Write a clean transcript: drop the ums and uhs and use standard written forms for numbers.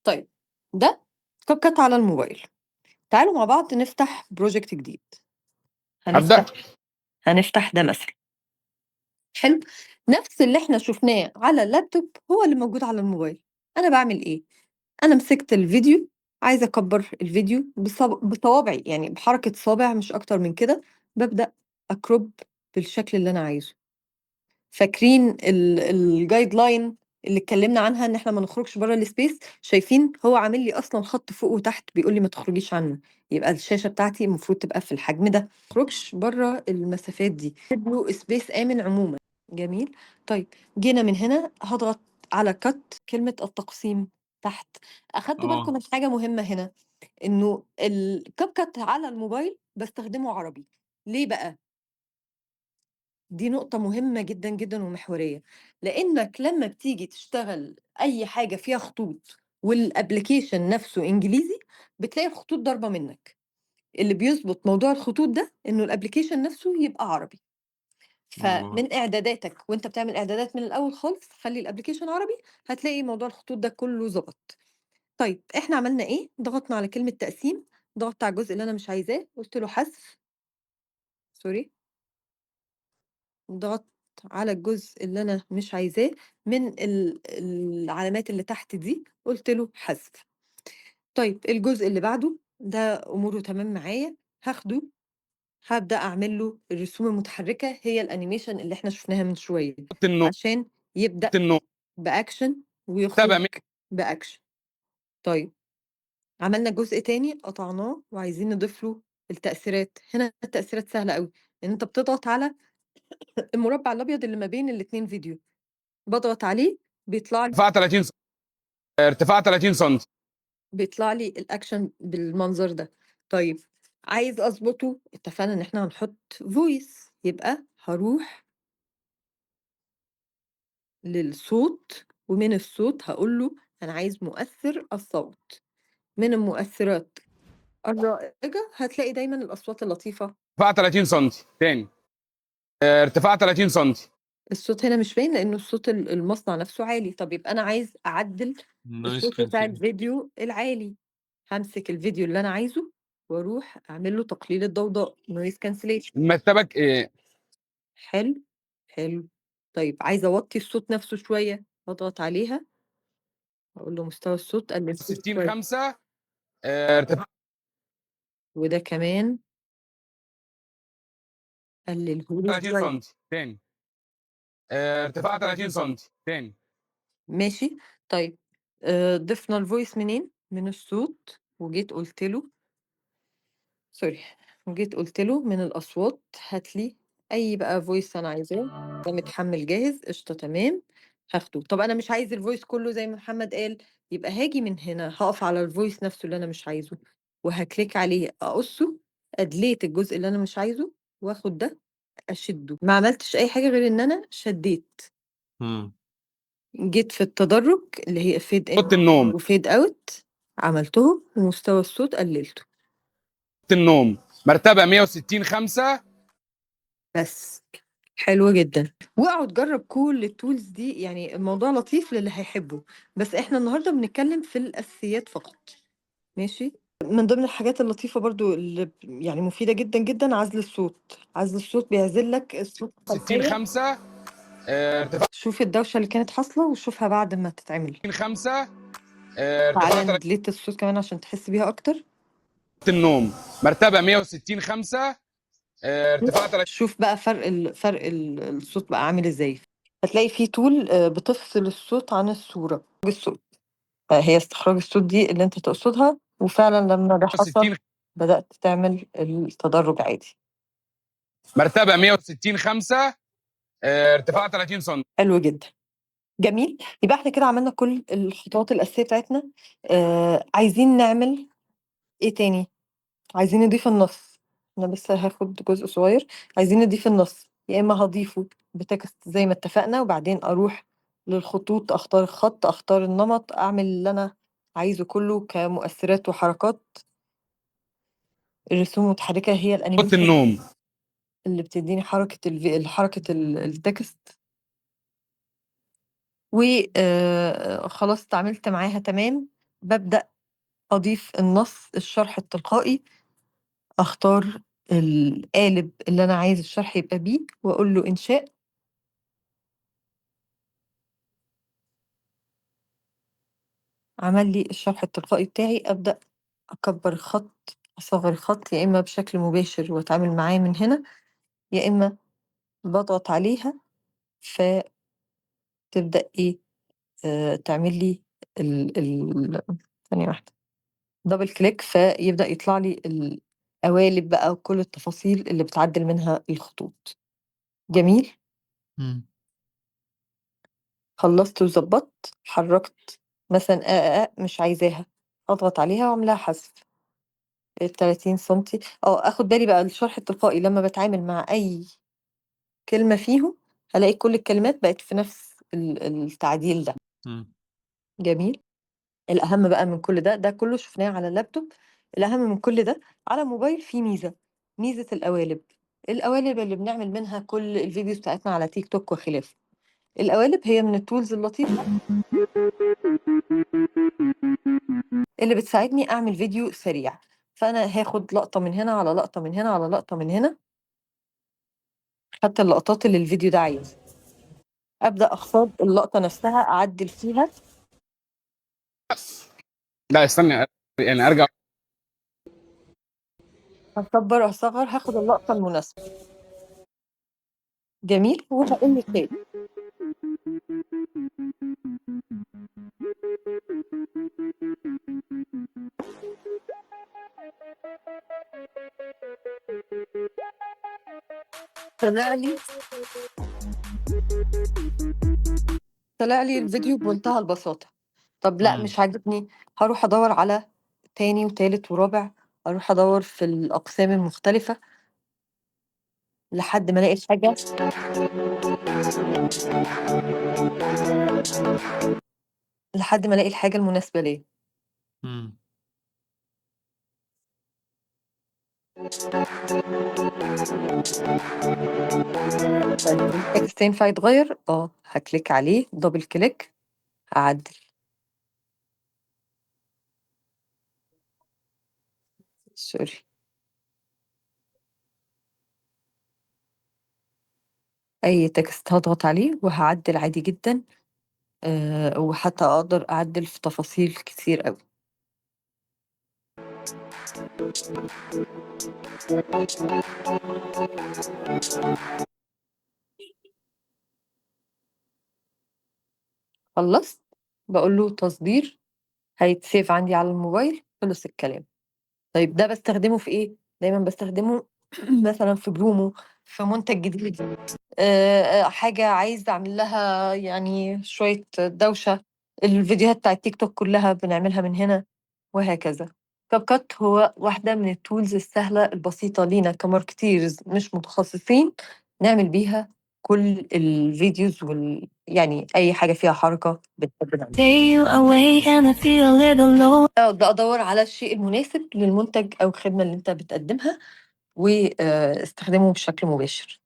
طيب، ده كاب كات على الموبايل. تعالوا مع بعض نفتح project جديد. أبدأ. هنفتح ده مثلًا. حلو، نفس اللي إحنا شُفناه على اللابتوب هو اللي موجود على الموبايل. أنا باعمل إيه؟ أنا مسكت الفيديو، عايزة أكبّر الفيديو بصوابعي، يعني بحركة صابع مش أكتر من كده، بابدأ أcrop بالشكل اللي أنا عايزه. فاكرين الguideline اللي اتكلّمنا عنها إن إحنا ما نخرجش برّه الspace؟ شايفين هو عامل لي أصلًا خط فوق وتحت بيقول لي ما تخرجيش عنه، يبقى الشاشة بتاعتي المفروض تبقى في الحجم ده، ما اخرجش برّه المسافات دي، أسيب له space آمن عمومًا. جميل، طيب جينا من هنا هاضغط على cut كلمة التقسيم تحت. أخدتوا بالكم من حاجة مهمة هنا، إنه الCapcut على الموبايل باستخدمه عربي، ليه بقى؟ دي نقطة مهمة جدًا، جدًا ومحورية، لإنك لمّا بتيجي تشتغل أي حاجة فيها خطوط والapplication نفسه إنجليزي، بتلاقي الخطوط ضاربة منّك. اللي بيضبط موضوع الخطوط ده إنه الapplication نفسه يبقى عربي. فمن إعداداتك وأنت بتعمل إعدادات من الأول خالص، خلّي الapplication عربي، هتلاقي موضوع الخطوط ده كلّه ضبط. طيب إحنا عملنا إيه؟ ضغطنا على كلمة تقسيم، ضغطت على الجزء اللي أنا مش عايزاه، قُلت له حذف، sorry، ضغطت على الجزء اللي أنا مش عايزاه من العلامات اللي تحت دي، قُلت له حذف. طيب الجزء اللي بعده ده أموره تمام معايا، هاخده هابدأ أعمل له الرسوم المتحركة هي الأنيميشن اللي إحنا شُفناها من شوية، النوم عشان يبدأ النوم بأكشن ويخرج تابع بأكشن. طيب عملنا جزء تاني قطعناه وعايزين نضيف له التأثيرات. هنا التأثيرات سهلة أوي، إن أنت بتضغط على المربع الأبيض اللي ما بين الاتنين فيديو، باضغط عليه بيطلع لي ارتفاع 30 سم ارتفاع 30 سم بيطلع لي الأكشن بالمنظر ده. طيب عايز أضبطه، اتفقنا إن إحنا هنحط voice، يبقى هاروح للصوت، ومن الصوت هاقول له أنا عايز مؤثر الصوت. من المؤثرات الرائجة هتلاقي دايمًا الأصوات اللطيفة. ارتفاع 30 سم تاني ارتفاع 30 سم الصوت هنا مش باين لإنه الصوت المصنع نفسه عالي. طب يبقى أنا عايز أعدّل noise الصوت بتاع cancellation. الفيديو العالي، هامسك الفيديو اللي أنا عايزه وأروح أعمل له تقليل الضوضاء noise cancellation. مرتبك ايه؟ حلو، حلو. طيب عايزة أوطّي الصوت نفسه شوية، أضغط عليها، أقول له مستوى الصوت قلّله لي 60 شوية، 5 ارتفاع وده كمان قلّله لي 30 شوية. سم تاني ارتفاع 30 سم تاني ماشي، طيب ضفنا الvoice منين؟ من الصوت، وجيت قُلت له sorry، وجيت قُلت له من الأصوات هات لي أي بقى voice أنا عايزاه، ده متحمّل جاهز، قشطة تمام، هاخده. طَب أنا مش عايز الvoice كلّه زي ما محمد قال، يبقى هاجي من هنا هاقف على الvoice نفسه اللي أنا مش عايزه، وهاكليك عليه أقصه، أدليت الجزء اللي أنا مش عايزه، وآخد ده أشدّه. ما عملتش أي حاجة غير إن أنا شدّيت. إمم. جيت في التدرُّج اللي هي fade in اوضه النوم وfade out، عملتهم ومستوى الصوت قلّلته. اوضه النوم مرتبه 160 5 بس، حلو جدًا. واقعد جرّب كل الtools دي، يعني الموضوع لطيف للي هيحبه، بس إحنا النهارده بنتكلّم في الأساسيات فقط، ماشي؟ من ضمن الحاجات اللطيفة برضه اللي يعني مفيدة جدًا، جدًا عزل الصوت. عزل الصوت بيعزل لك الصوت 60 الخلفية. 5 ارتفاع شوف الدوشة اللي كانت حاصلة وشوفها بعد ما تتعمل. 5 ارتفاع تعالَ 30 نdelete الصوت كمان عشان تحس بيها أكتر. النوم مرتبه 160 5 ارتفاع 30 شوف بقى الصوت بقى عامل إزاي. هتلاقي في tool بتفصل الصوت عن الصورة، الصوت. هي استخراج الصوت دي اللي أنت تقصدها، وفعلًا لمّا ده حصل 60 بدأت تعمل التدرُّج عادي. مرتبه 160 5 ارتفاع 30 سم حلو جدًا، جميل. يبقى إحنا كده عملنا كل الخطوات الأساسية بتاعتنا. عايزين نعمل إيه تاني؟ عايزين نضيف النص. أنا بس هاخد جزء صغير، عايزين نضيف النص، يا إما هاضيفه بtext زي ما اتفقنا، وبعدين أروح للخطوط أختار الخط، أختار النمط، أعمل اللي أنا عايزه كله كمؤثرات وحركات. الرسوم المتحركة هي اوضه الanimation النوم اللي بتدّيني حركة الtext. و خلاص اتعاملت معاها تمام، ببدأ أضيف النص الشرح التلقائي، أختار القالب اللي أنا عايز الشرح يبقى بيه وأقول له إنشاء. عمل لي الشرح التلقائي بتاعي. أبدأ أكبر الخط، أصغر الخط، يا إما بشكل مباشر وأتعامل معاه من هنا، يا إما باضغط عليها فتبدأ إيه، تعمل لي ثانية واحدة دبل كليك، فيبدأ يطلع لي القوالب بقى وكل التفاصيل اللي بتعدل منها الخطوط. جميل. إمم. خلصت وظبطت، حركت مثلا مش عايزاها، اضغط عليها واعملها حذف 30 سنتي. اخد بالي بقى الشرح التلقائي لما بتعامل مع اي كلمة فيهم هلاقي كل الكلمات بقت في نفس التعديل ده. إمم. جميل. الأهم بقى من كل ده كله شفناه على اللابتوب. الأهم من كل ده على الموبايل في ميزة القوالب. القوالب اللي بنعمل منها كل الفيديوز بتاعتنا على تيك توك وخلافه. القوالب هي من التولز اللطيفة اللي بتساعدني أعمل فيديو سريع. فأنا هاخد لقطة من هنا على لقطة من هنا على لقطة من هنا، حتى اللقطات اللي الفيديو ده عايزها. أبدأ أختار اللقطة نفسها أعدل فيها. لأ استني يعني أرجع. هكبر أصغر، هاخد اللقطة المناسبة. جميل. وهقول له تاني. طلع لي الفيديو بمنتهى البساطة. طب لأ إمم. مش عاجبني، هاروح أدوّر على تاني وتالت ورابع، أروح أدوّر في الأقسام المختلفة لحد ما ألاقي الحاجة المناسبة ليّا. إمم. طيب الtext ينفع يتغيّر؟ هاكليك عليه double click، هاعدّل. sorry. أي text هاضغط عليه وهاعدّل عادي جدًا، وحتى أقدر أعدّل في تفاصيل كتير أوي. خلّصت، باقول له تصدير، هيتسيف عندي على الموبايل، خلص الكلام. طيب ده باستخدمه في إيه؟ دايمًا باستخدمه مثلًا في promo، في منتج جديد، حاجة عايزة أعمل لها يعني شوية دوشة. الفيديوهات بتاع التيك توك كلّها بنعملها من هنا وهكذا. CapCut هو واحدة من الtools السهلة البسيطة لينا كmarketeers مش متخصصين نعمل بيها كل الفيديوز يعني أي حاجة فيها حركة بنحب نعملها. أبدأ أدوّر على الشيء المناسب للمنتج أو الخدمة اللي أنت بتقدّمها، استخدمه بشكل مباشر.